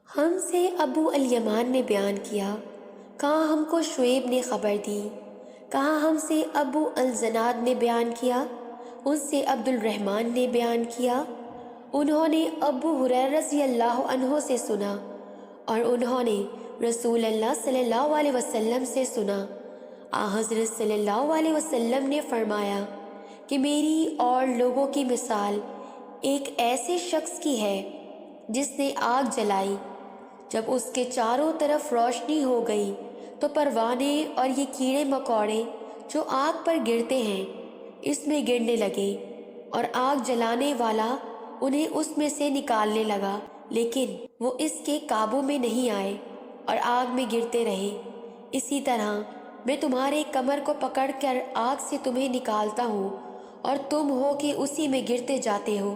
ہم سے ابو الیمان نے بیان کیا، کہا ہم کو شعیب نے خبر دی، کہا ہم سے ابو الزناد نے بیان کیا، ان سے عبد الرحمن نے بیان کیا، انہوں نے ابو ہریرہ رضی اللہ عنہ سے سنا اور انہوں نے رسول اللہ صلی اللہ علیہ وسلم سے سنا۔ حضرت صلی اللہ علیہ وسلم نے فرمایا کہ میری اور لوگوں کی مثال ایک ایسے شخص کی ہے جس نے آگ جلائی، جب اس کے چاروں طرف روشنی ہو گئی تو پروانے اور یہ کیڑے مکوڑے جو آگ پر گرتے ہیں اس میں گرنے لگے، اور آگ جلانے والا انہیں اس میں سے نکالنے لگا، لیکن وہ اس کے قابو میں نہیں آئے اور آگ میں گرتے رہے۔ اسی طرح میں تمہارے کمر کو پکڑ کر آگ سے تمہیں نکالتا ہوں اور تم ہو کہ اسی میں گرتے جاتے ہو۔